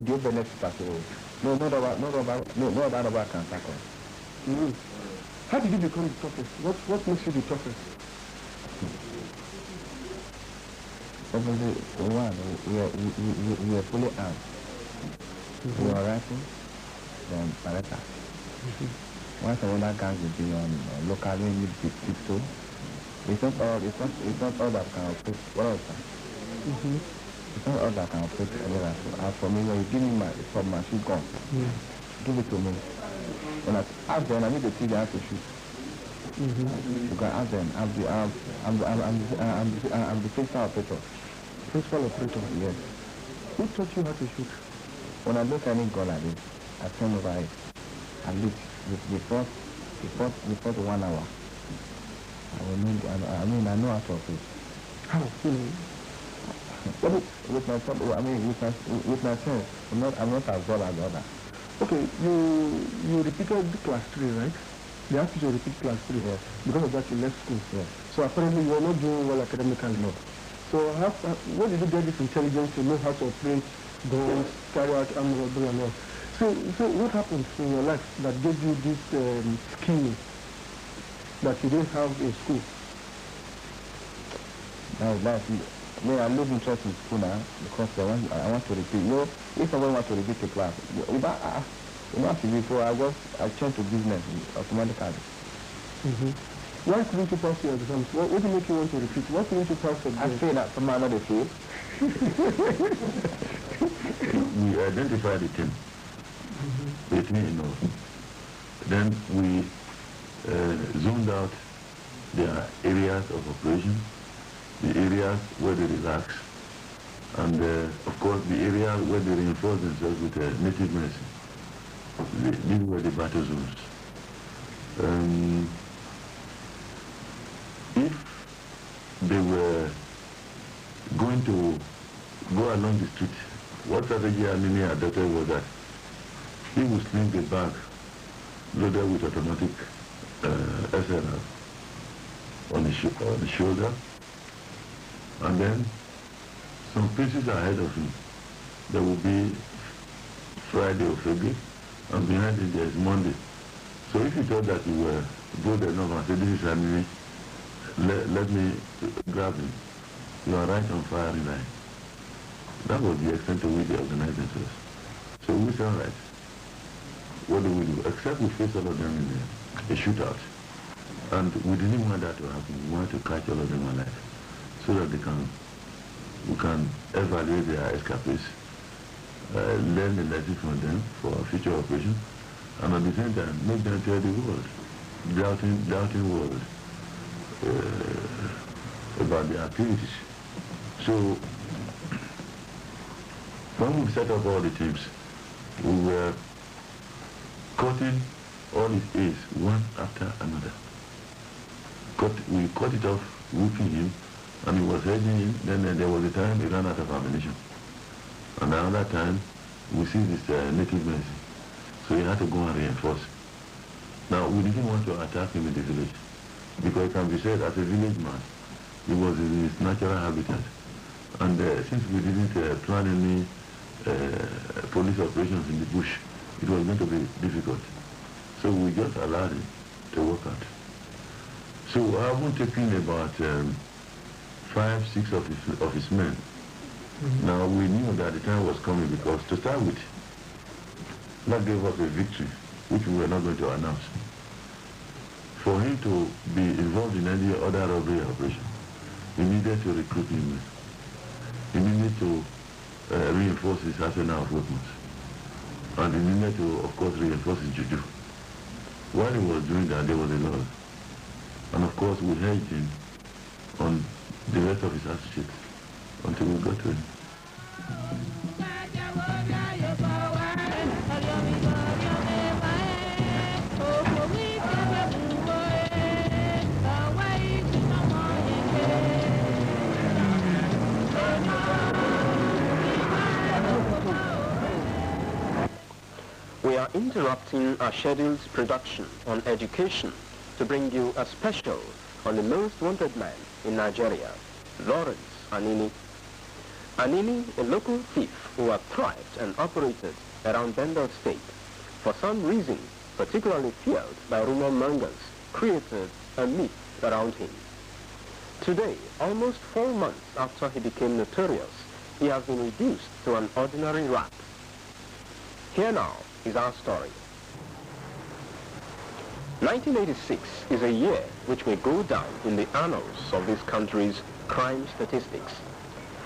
Do benefit at all? No other robber can tackle. How did you become the toughest? What makes you the toughest? Obviously, one, we are fully armed. We are rifle, then barretta. Once another gang will be on locally with pistol, it's not all that can operate. What else? It's not all that can operate together. As for me, when you give me my machine gun, give it to me. When I ask them, I need to see they have to shoot. You can ask them. I'm the principal operator. Principal operator? Yes. Who taught you how to shoot? When I look at any gun like this, I turn over it. At least before 1 hour. I know how to operate. How? With my sense. I'm not as good as others. Okay, you repeated class 3, right? They asked you to repeat class 3. Yes. Because of that you left school. Yes. So apparently you are not doing well academically. No. So where did you get this intelligence to know how to operate guns, carry out armed robbery and all? So what happened in your life that gave you this skill that you didn't have in school? I lose interest in school now because I want to repeat. If someone wants to repeat the class, before I changed to business automatically. Why couldn't you pass your exams? What did make you want to repeat? Why couldn't you pass your exams? I feel that somehow not a fail. We identify the team. Then we zoned out their areas of operation, the areas where they relax, and of course the areas where they reinforce themselves with native medicine. These were the battle zones. If they were going to go along the street, what strategy Anini adopted was that he would sling the bag loaded with automatic SNL on the shoulder, and then some paces ahead of him there will be Friday Ofege, and behind it there is Monday. So if you thought that you were good enough and said, this is Anini, let me grab him, you are right on firing line. That was the extent to which they organized themselves. So we said, all right, what do we do? Except we face all of them in a shootout. And we didn't want that to happen. We wanted to catch all of them alive so that we can evaluate their escapades, learn the lesson from them for future operations, and at the same time make them tell the world, doubting world, about their activities. So when we set up all the teams, we were cutting all his A's one after another. We cut it off, whipping him, and he was heading in. Then there was a time he ran out of ammunition. And another time, we see this native medicine. So he had to go and reinforce. Now, we didn't want to attack him in the village, because it can be said, as a village man, he was in his natural habitat. And since we didn't plan any police operations in the bush, it was going to be difficult. So we just allowed him to work out. So I haven't taken about 5, 6 of his men. Now we knew that the time was coming, because to start with, that gave us a victory, which we were not going to announce. For him to be involved in any other robbery operation, he needed to recruit new men. He needed to reinforce his arsenal of weapons. And he needed to, of course, reinforce his juju. While he was doing that, there was a loss. And of course, we hedged him on the rest of his associates until we got to him. We are interrupting our scheduled production on education to bring you a special on the most wanted man in Nigeria, Lawrence Anini. Anini, a local thief, who have thrived and operated around Benin State, for some reason particularly fueled by rumor mongers, created a myth around him. Today, almost 4 months after he became notorious, he has been reduced to an ordinary rat. Here now is our story. 1986 is a year which may go down in the annals of this country's crime statistics.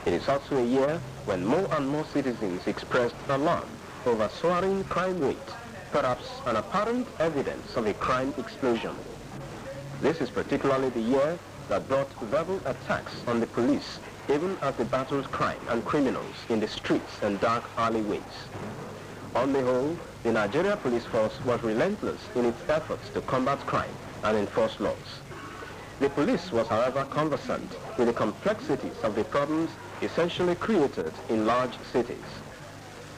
It is also a year when more and more citizens expressed alarm over soaring crime rate, perhaps an apparent evidence of a crime explosion. This is particularly the year that brought verbal attacks on the police, even as they battled crime and criminals in the streets and dark alleyways. On the whole, the Nigeria police force was relentless in its efforts to combat crime and enforce laws. The police was, however, conversant with the complexities of the problems essentially created in large cities.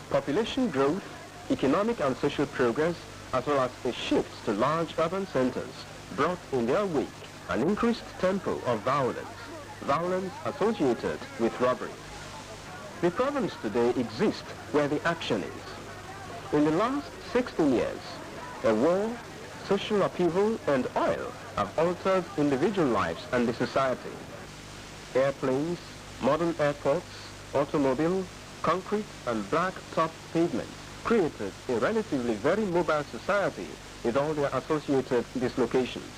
Population growth, economic and social progress, as well as a shift to large urban centers, brought in their wake an increased tempo of violence associated with robbery. The problems today exist where the action is. In the last 16 years, a war, social upheaval, and oil have altered individual lives and the society. Airplanes, modern airports, automobile, concrete and black-top pavements created a relatively very mobile society with all their associated dislocations.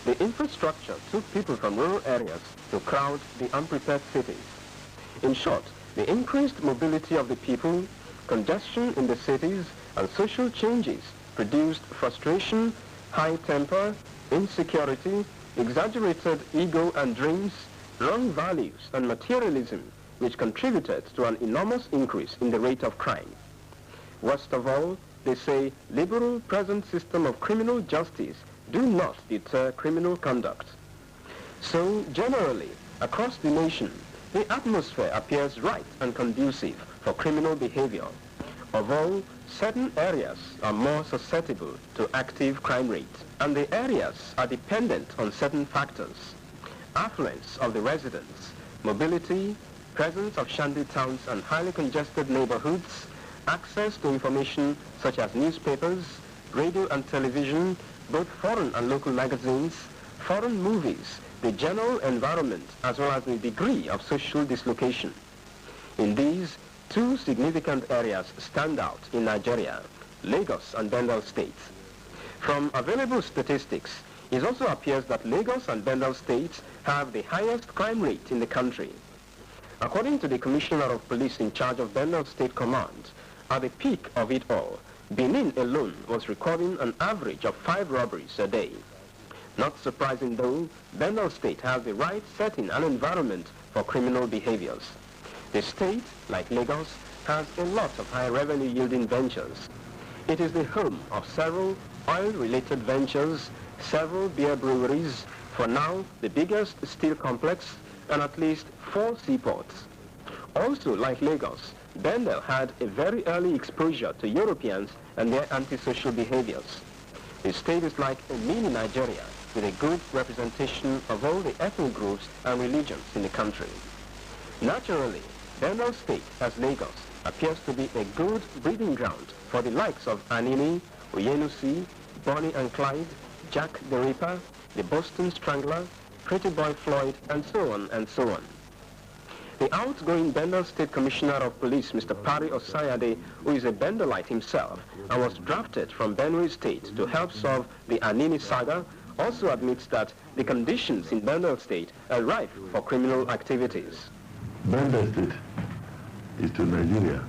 The infrastructure took people from rural areas to crowd the unprepared cities. In short, the increased mobility of the people, congestion in the cities, and social changes produced frustration, high temper, insecurity, exaggerated ego and dreams, wrong values and materialism, which contributed to an enormous increase in the rate of crime. Worst of all, they say liberal present system of criminal justice do not deter criminal conduct. So generally, across the nation, the atmosphere appears right and conducive for criminal behavior. Although certain areas are more susceptible to active crime rate, and the areas are dependent on certain factors: affluence of the residents, mobility, presence of shanty towns and highly congested neighborhoods, access to information such as newspapers, radio and television, both foreign and local magazines, foreign movies, the general environment, as well as the degree of social dislocation. In these, two significant areas stand out in Nigeria: Lagos and Benin State. From available statistics, it also appears that Lagos and Benin States have the highest crime rate in the country. According to the Commissioner of Police in charge of Benin State Command, at the peak of it all, Benin alone was recording an average of 5 robberies a day. Not surprising though, Benin State has the right setting and environment for criminal behaviors. The state, like Lagos, has a lot of high revenue-yielding ventures. It is the home of several oil-related ventures, several beer breweries, for now the biggest steel complex, and at least 4 seaports. Also, like Lagos, Benin had a very early exposure to Europeans and their antisocial behaviors. The state is like a mini Nigeria, with a good representation of all the ethnic groups and religions in the country. Naturally, Benin State, as Lagos, appears to be a good breeding ground for the likes of Anini, Oyenusi, Bonnie and Clyde, Jack the Ripper, the Boston Strangler, Pretty Boy Floyd, and so on and so on. The outgoing Benin State Commissioner of Police, Mr. Pari Osayade, who is a Bendelite himself and was drafted from Benue State to help solve the Anini saga, also admits that the conditions in Benin State are rife for criminal activities. Benin State is to Nigeria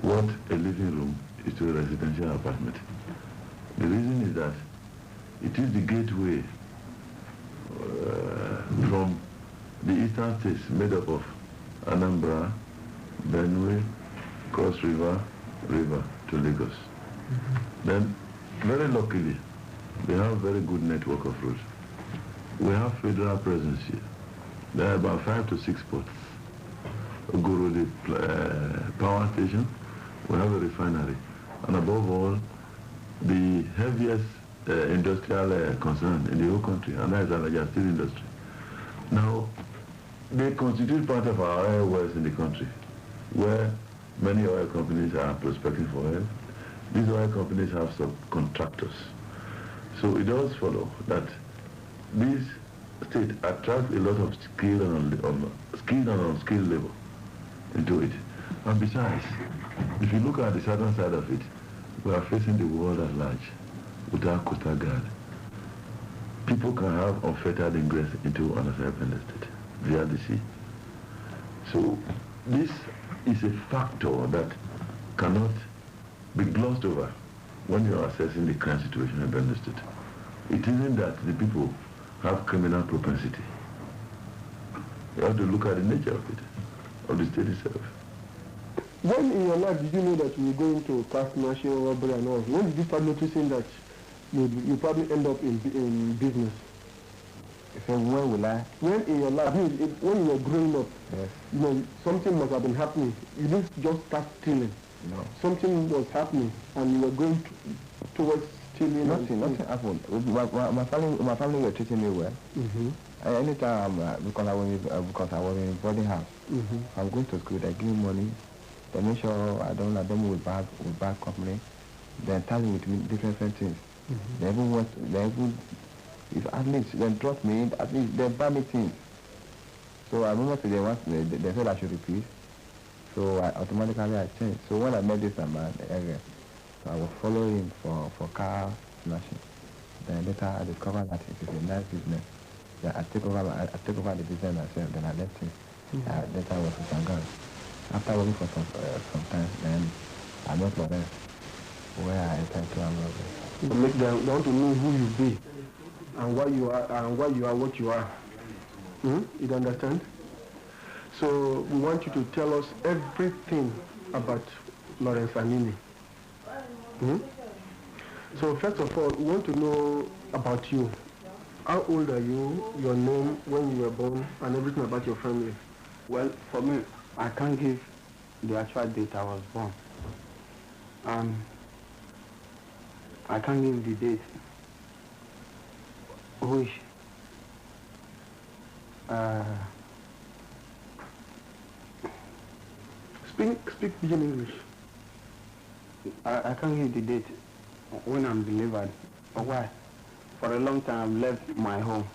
what a living room is to a residential apartment. The reason is that it is the gateway from the eastern states made up of Anambra, Benue, Cross River to Lagos. Then, very luckily, we have a very good network of roads. We have federal presence here. There are about 5 to 6 ports. Ogoro, the power station, we have a refinery. And above all, the heaviest industrial concern in the whole country, and that is the Naija steel industry. Now, they constitute part of our air wells in the country, where Many oil companies are prospecting for oil. These oil companies have subcontractors. So it does follow that this state attracts a lot of skilled and unskilled labor into it. And besides, if you look at the southern side of it, we are facing the world at large without coastal guard. People can have unfettered ingress into another state via the sea. So this is a factor that cannot be glossed over when you are assessing the current situation in Benin State. It isn't that the people have criminal propensity. You have to look at the nature of it, of the state itself. When in your life did you know that you were going to past national robbery and all? When did you start noticing that you probably end up in business? So when will I? When in your life, when you were growing up, Yes. you know, something must have been happening. You didn't just start stealing. No. Something was happening and you were going towards stealing. Nothing happened. My family were treating me well. Anytime because I was in boarding house, I'm going to school. They give me money. They make sure I don't move with bad company. They tell me with me different things. They even if at least they drop me, at least they buy me things. So I remember they said I should repeat. So I changed. So when I met this man, so I was following him for car snatching. Then later I discovered that it is a nice business. Then I take over the business myself. Then I left him. Later I was with Shanghai. After working for some time, then I met Baddest, where I entered to robbery. To make them want to know who you be and why you are what you are. You understand? So we want you to tell us everything about Lawrence Anini. So first of all, we want to know about you. How old are you, your name, when you were born, and everything about your family? Well, for me, I can't give the actual date I was born. I can't give the date which Speak pidgin English. I can't give the date when I'm delivered. Why? For a long time I've left my home.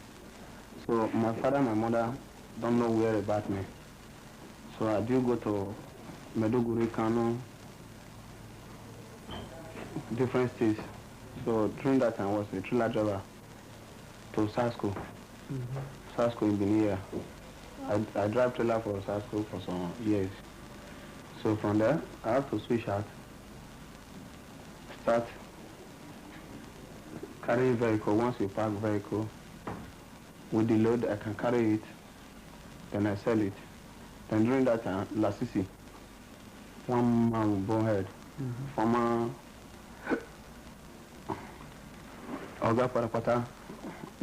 So my father and my mother don't know where about me. So I do go to Meduguri, Kano, different states. So during that time I was a trailer driver to Sasco. Sasco in Benin. I drive trailer for Sasco for some years. So from there I have to switch out, start carrying vehicle. Once you park vehicle, with the load I can carry it, then I sell it. Then during that time, Lasisi, one man with bone head, former Oga Parapata,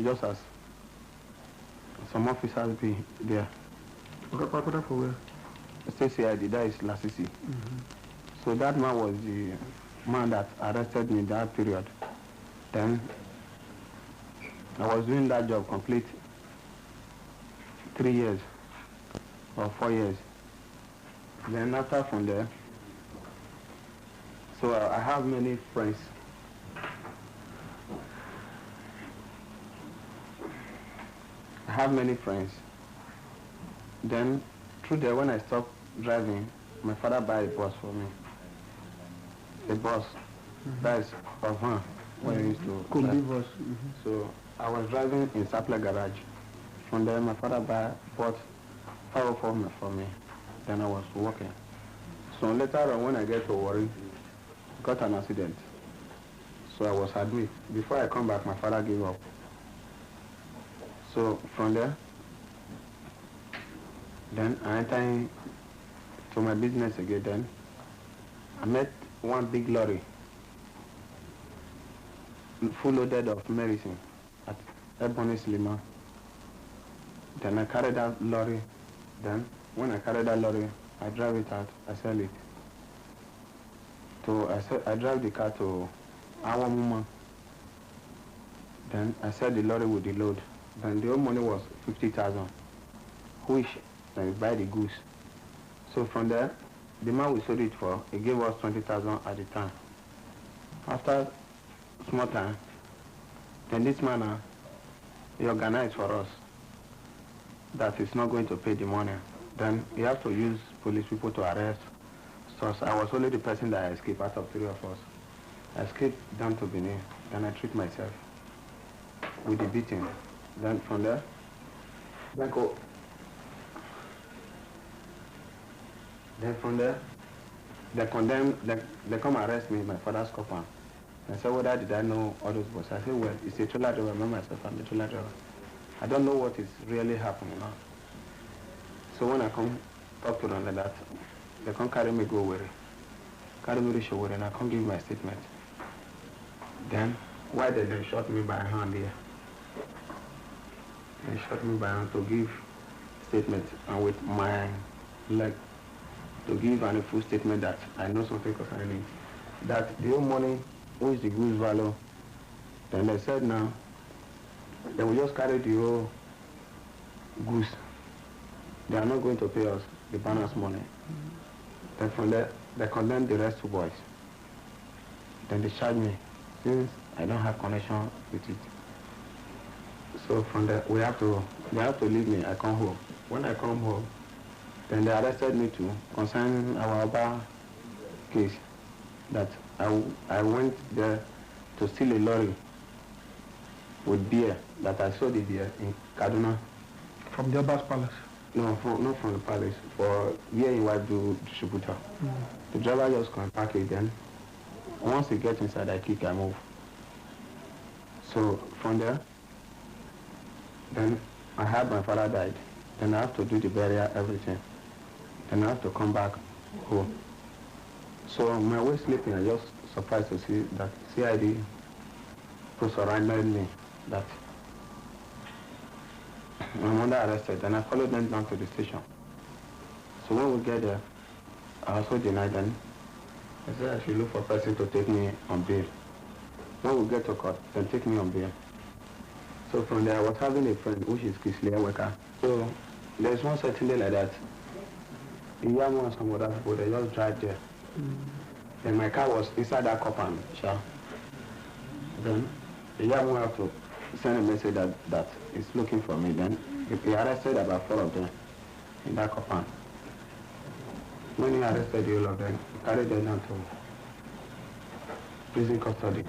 just as some officers be there. Oga Parapata for where? CID, that is Lasisi. So that man was the man that arrested me that period. Then I was doing that job complete 3 years or 4 years. Then after from there, so I have many friends. Then through there, when I stopped driving, my father buy a bus for me. A bus, that is a van, where I used to drive. So I was driving in Sapler garage. From there, my father bought 504 for me. Then I was working. So later on, when I get to Warri, got an accident. So I was admitted. Before I come back, my father gave up. So from there, then I entered to my business again. Then I met one big lorry, full loaded of medicine at Ebony Lima. Then I carried that lorry. Then when I carry that lorry, I drive it out, I sell it. I drive the car to Awamuma. Then I sell the lorry with the load. Then the whole money was 50,000, which I buy the goods. So from there, the man we sold it for, he gave us 20,000 at the time. After small time, then this man, he organized for us that he's not going to pay the money. Then he have to use police people to arrest us. I was only the person that escaped out of 3 of us. I escaped down to Benin, then I treat myself with the beating. Then from there, then go. Then from there, they come arrest me in my father's compound. I said, whether did I know all those boys? I said, well, it's a trailer driver. I remember myself, I'm a trailer driver. I don't know what is really happening now. So when I come talk to them like that, they come carry me go away. Carry me reach away, and I come give my statement. Then, why did they shot me by hand here? They shot me by hand to give statement, and with my leg, to give a full statement that I know something concerning it. That the whole money, who is the goods value? Then they said now, they will just carry the whole goods. They are not going to pay us the balance money. Then from there, they condemned the rest 2 boys. Then they charge me, since I don't have connection with it. So from there, they have to leave me. I come home. When I come home, then they arrested me too, concerning our Abba case. That I went there to steal a lorry with beer, that I sold the beer in Kaduna. From the Abba's palace? No, not from the palace, for where he was the distributor. The driver just come pack it then. Once he gets inside, I kick, I move. So from there, then I had my father died. Then I have to do the burial, everything. Then I have to come back home. So on my way sleeping, I just surprised to see that CID surrounded me, that my mother arrested, and I followed them down to the station. So when we get there, I also denied them. I said I should look for a person to take me on bail. When we get to court, then take me on bail. So from there, I was having a friend, which is Kisleya Weka. So there's one certain day like that. Iyamu and some other people, they just drive there. Then my car was inside that compound. Then Iyamu have to send a message that is looking for me. Then he arrested about 4 of them in that compound. When he arrested all of them, he carried them down to prison custody.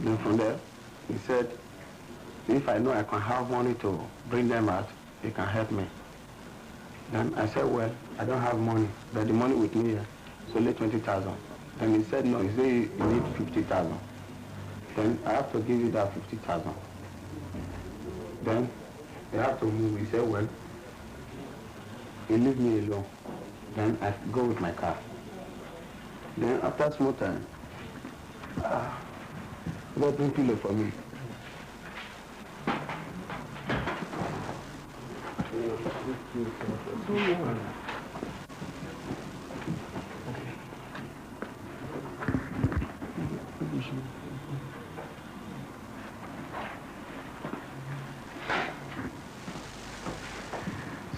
Then from there, he said, if I know I can have money to bring them out, he can help me. Then I said, well, I don't have money, but the money with me is only 20,000. Then he said, no, he said you need 50,000. Then I have to give you that 50,000. Then they have to move. He said, well, you leave me alone. Then I go with my car. Then after small time, they bring pillow for me.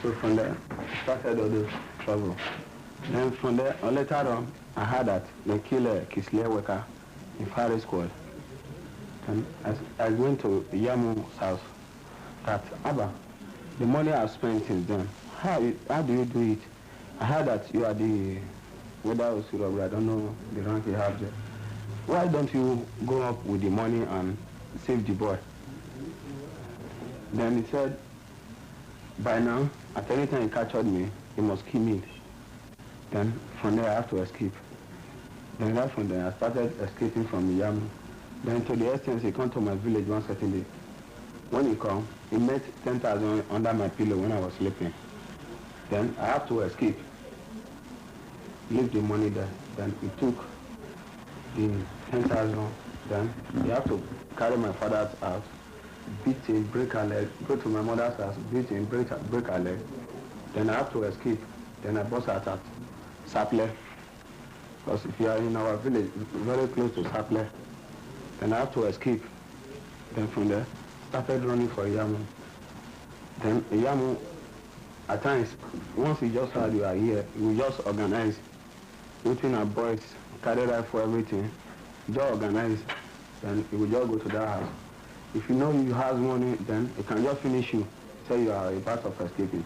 So from there, started all the trouble. Then from there, later on, I heard that they killed Kisleya Weka in Fire Squad. And I went to Yamu's house. That, Abba, the money I've spent since then, how do you do it? I heard that you are the, whether it was robbery, I don't know the rank you have there. Why don't you go up with the money and save the boy? Then he said, by now, at any time he captured me, he must kill me. Then from there I have to escape. Then right from there I started escaping from Yamu. Then to the extent he come to my village one certain day. When he come, he met 10,000 under my pillow when I was sleeping. Then I have to escape. Leave the money there. Then he took the 10,000. Then he have to carry my father's house, beat him, break her leg, go to my mother's house, beat him, break her leg. Then I have to escape. Then I bust out at Saple. Because if you are in our village, very close to Saple, then I have to escape. Then from there, started running for Yamu. Then Yamu, at times, once he just heard you are here, he will just organize between our boys, carry rifle, everything, just organize, then he will just go to that house. If you know you have money, then he can just finish you, say you are a part of escaping.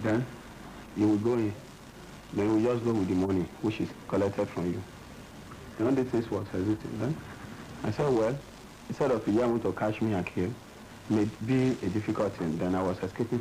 Then you will go in. Then you will just go with the money which is collected from you. The only thing was hesitant. Then I said, well, instead of you to catch me and kill, may be a difficult thing. Then I was escaping from